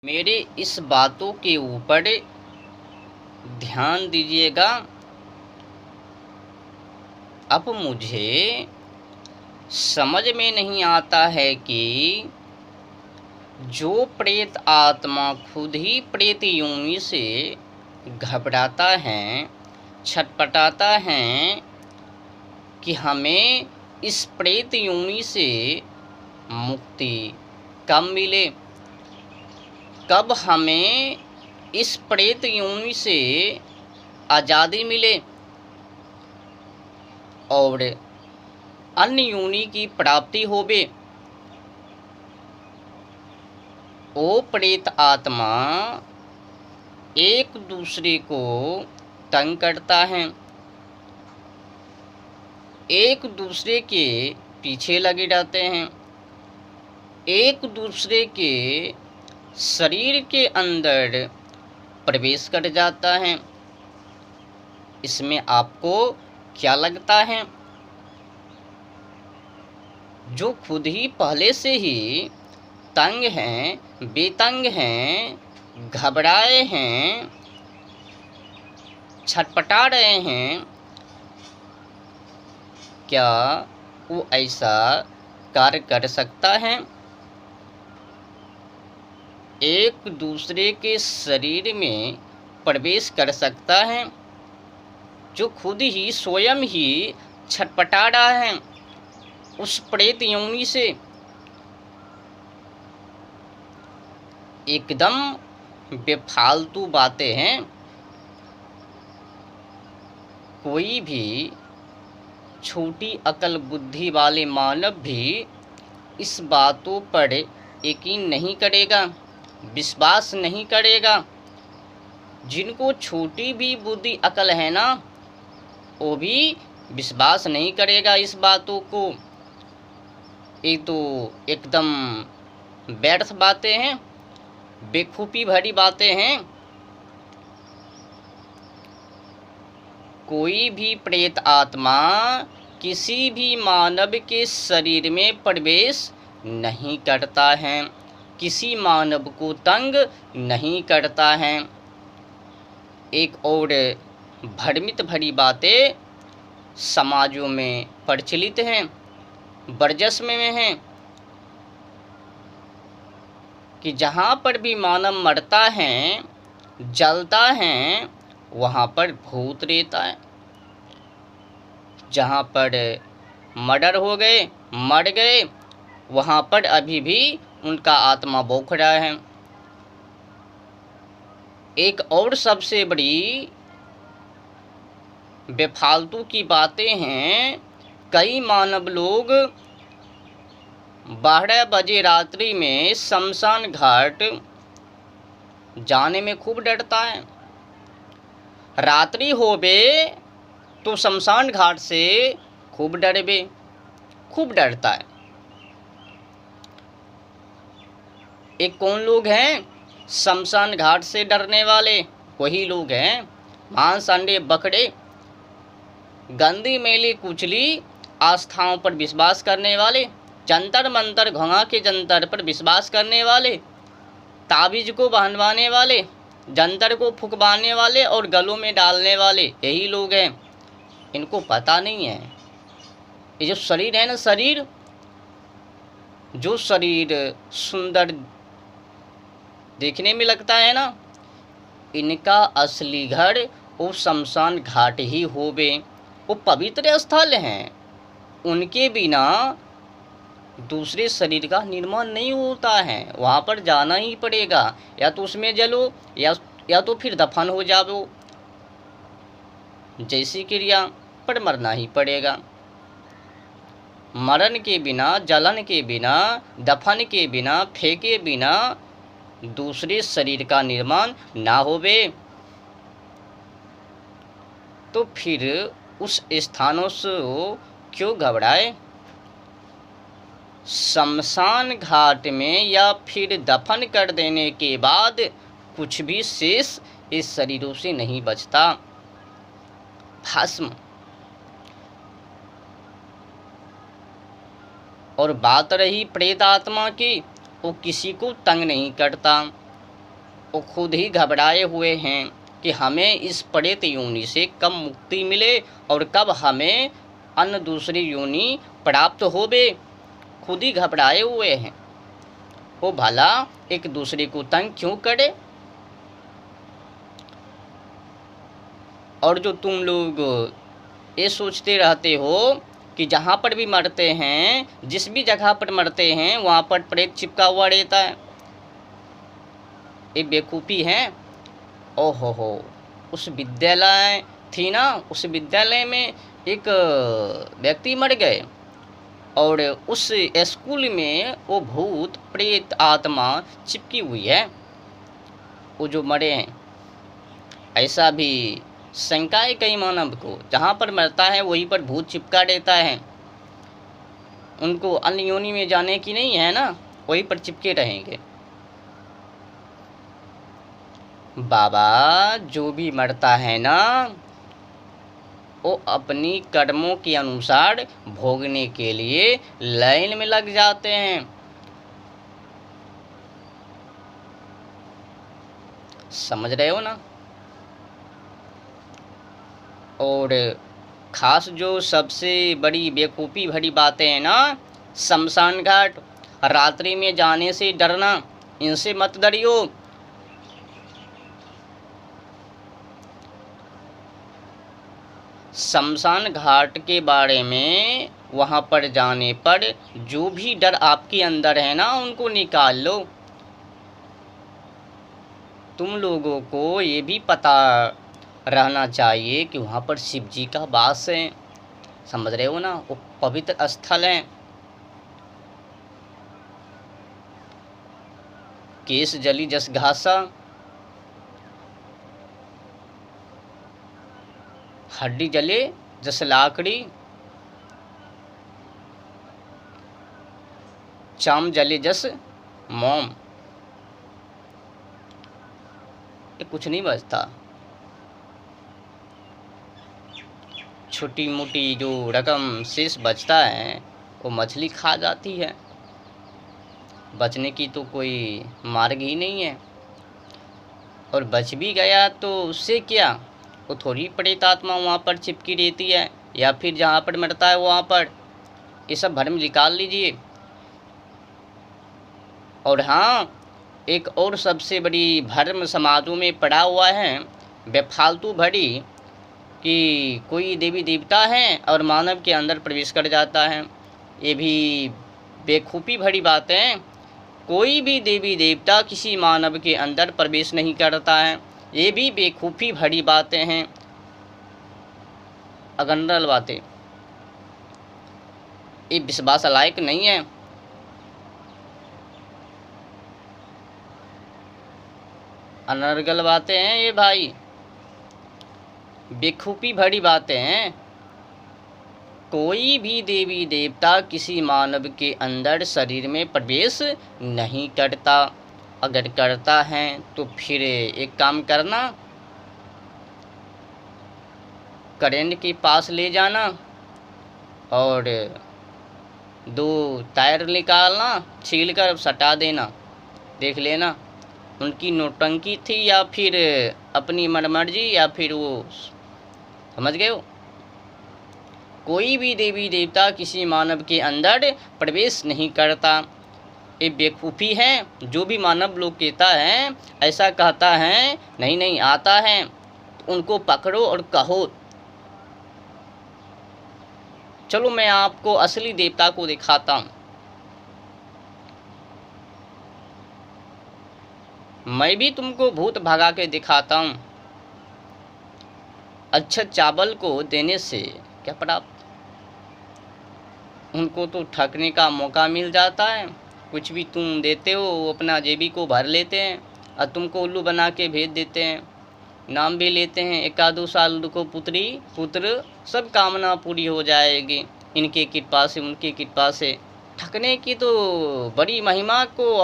मेरे इस बातों के ऊपर ध्यान दीजिएगा। अब मुझे समझ में नहीं आता है कि जो प्रेत आत्मा खुद ही प्रेत योनि से घबराता है, छटपटाता है कि हमें इस प्रेत योनि से मुक्ति कब मिले, कब हमें इस प्रेत योनि से आज़ादी मिले और अन्य योनि की प्राप्ति होवे। वो प्रेत आत्मा एक दूसरे को तंग करता है, एक दूसरे के पीछे लगे रहते हैं, एक दूसरे के शरीर के अंदर प्रवेश कर जाता है। इसमें आपको क्या लगता है? जो खुद ही पहले से ही तंग हैं, बेतंग हैं, घबराए हैं, छटपटा रहे हैं, क्या वो ऐसा कार्य कर सकता है? एक दूसरे के शरीर में प्रवेश कर सकता है? जो खुद ही स्वयं ही छटपटा रहा है उस प्रेत योनि से। एकदम बेफालतू बातें हैं। कोई भी छोटी अकल बुद्धि वाले मानव भी इस बातों पर यकीन नहीं करेगा, विश्वास नहीं करेगा। जिनको छोटी भी बुद्धि अकल है ना, वो भी विश्वास नहीं करेगा इस बातों को। ये तो एकदम व्यर्थ बातें हैं, बेवकूफ़ी भरी बातें हैं। कोई भी प्रेत आत्मा किसी भी मानव के शरीर में प्रवेश नहीं करता है, किसी मानव को तंग नहीं करता है। एक और भ्रमित भरी बातें समाजों में प्रचलित हैं, वर्चस्व में हैं कि जहाँ पर भी मानव मरता है, जलता है, वहाँ पर भूत रहता है। जहाँ पर मर्डर हो गए, मर गए, वहाँ पर अभी भी उनका आत्मा बौख रहा है। एक और सबसे बड़ी बेफालतू की बातें हैं, कई मानव लोग 12 बजे रात्रि में शमशान घाट जाने में खूब डरता है। रात्रि होवे तो शमशान घाट से खूब डरवे, खूब डरता है। एक कौन लोग हैं शमशान घाट से डरने वाले? वही लोग हैं मांस, अंडे, बकरे, गंदी मैली कुचली आस्थाओं पर विश्वास करने वाले, जंतर मंतर घुमा के जंतर पर विश्वास करने वाले, ताबीज को बहनवाने वाले, जंतर को फुकवाने वाले और गलों में डालने वाले, यही लोग हैं। इनको पता नहीं है ये जो शरीर है ना, शरीर, जो शरीर सुंदर देखने में लगता है ना, इनका असली घर वो शमशान घाट ही होवे। वो पवित्र स्थल हैं, उनके बिना दूसरे शरीर का निर्माण नहीं होता है। वहाँ पर जाना ही पड़ेगा, या तो उसमें जलो या तो फिर दफन हो जाओ। जैसी क्रिया पर मरना ही पड़ेगा। मरण के बिना, जलन के बिना, दफन के बिना, फेंके बिना दूसरे शरीर का निर्माण ना होवे। तो फिर उस स्थानों से क्यों घबराए? शमशान घाट में या फिर दफन कर देने के बाद कुछ भी शेष इस शरीरों से नहीं बचता, भस्म। और बात रही प्रेत आत्मा की, वो किसी को तंग नहीं करता, वो खुद ही घबराए हुए हैं कि हमें इस प्रेत योनि से कब मुक्ति मिले और कब हमें अन्य दूसरी योनि प्राप्त होवे। खुद ही घबराए हुए हैं। वो भला एक दूसरे को तंग क्यों करे। और जो तुम लोग ये सोचते रहते हो कि जहाँ पर भी मरते हैं, जिस भी जगह पर मरते हैं, वहाँ पर प्रेत चिपका हुआ रहता है, ये बेवकूफ़ी है। ओहो हो, उस विद्यालय थी ना, उस विद्यालय में एक व्यक्ति मर गए और उस स्कूल में वो भूत प्रेत आत्मा चिपकी हुई है, वो जो मरे हैं। ऐसा भी शंका है कई मानव को, जहाँ पर मरता है वहीं पर भूत चिपका रहता है। उनको अन्य योनि में जाने की नहीं है ना, वहीं पर चिपके रहेंगे। बाबा जो भी मरता है ना, वो अपनी कर्मों के अनुसार भोगने के लिए लाइन में लग जाते हैं। समझ रहे हो ना। और खास जो सबसे बड़ी बेवकूफ़ी भरी बातें हैं ना, शमशान घाट रात्रि में जाने से डरना, इनसे मत डरियो। शमशान घाट के बारे में वहाँ पर जाने पर जो भी डर आपके अंदर है ना, उनको निकाल लो। तुम लोगों को ये भी पता रहना चाहिए कि वहाँ पर शिव जी का वास है। समझ रहे हो ना, वो पवित्र स्थल है। केस जली जस घासा, हड्डी जले जस लाकड़ी, चाम जले जस मोम। ये कुछ नहीं बचता। छोटी मोटी जो रकम शेष बचता है वो मछली खा जाती है। बचने की तो कोई मार्ग ही नहीं है। और बच भी गया तो उससे क्या, वो थोड़ी प्रेत आत्मा वहाँ पर चिपकी रहती है, या फिर जहाँ पर मरता है वहाँ पर। ये सब भ्रम निकाल लीजिए। और हाँ, एक और सबसे बड़ी भ्रम समाजों में पड़ा हुआ है, बेफालतू भरी, कि कोई देवी देवता है और मानव के अंदर प्रवेश कर जाता है। ये भी बेवकूफ़ी भरी बात है। कोई भी देवी देवता किसी मानव के अंदर प्रवेश नहीं करता है। ये भी बेवकूफ़ी भरी बातें हैं, अगंडल बातें। ये विश्वास लायक नहीं है। अनर्गल बातें हैं ये भाई, बेवकूफ़ी भरी बातें हैं। कोई भी देवी देवता किसी मानव के अंदर शरीर में प्रवेश नहीं करता। अगर करता है तो फिर एक काम करना, करेंट के पास ले जाना और 2 टायर निकालना, छील कर सटा देना। देख लेना उनकी नौटंकी थी या फिर अपनी मनमर्जी, या फिर वो, समझ गए हो। कोई भी देवी देवता किसी मानव के अंदर प्रवेश नहीं करता। ये बेवकूफ़ी है। जो भी मानव लोग कहता है, ऐसा कहता है, नहीं नहीं आता है, तो उनको पकड़ो और कहो चलो मैं आपको असली देवता को दिखाता हूँ। मैं भी तुमको भूत भगा के दिखाता हूँ। अच्छा चावल को देने से क्या प्राप्त, उनको तो ठगने का मौका मिल जाता है। कुछ भी तुम देते हो वो अपना जेबी को भर लेते हैं और तुमको उल्लू बना के भेज देते हैं। नाम भी लेते हैं, 1-2 साल को पुत्री पुत्र, सब कामना पूरी हो जाएगी इनके कृपा से, उनकी कृपा से। ठगने की तो बड़ी महिमा को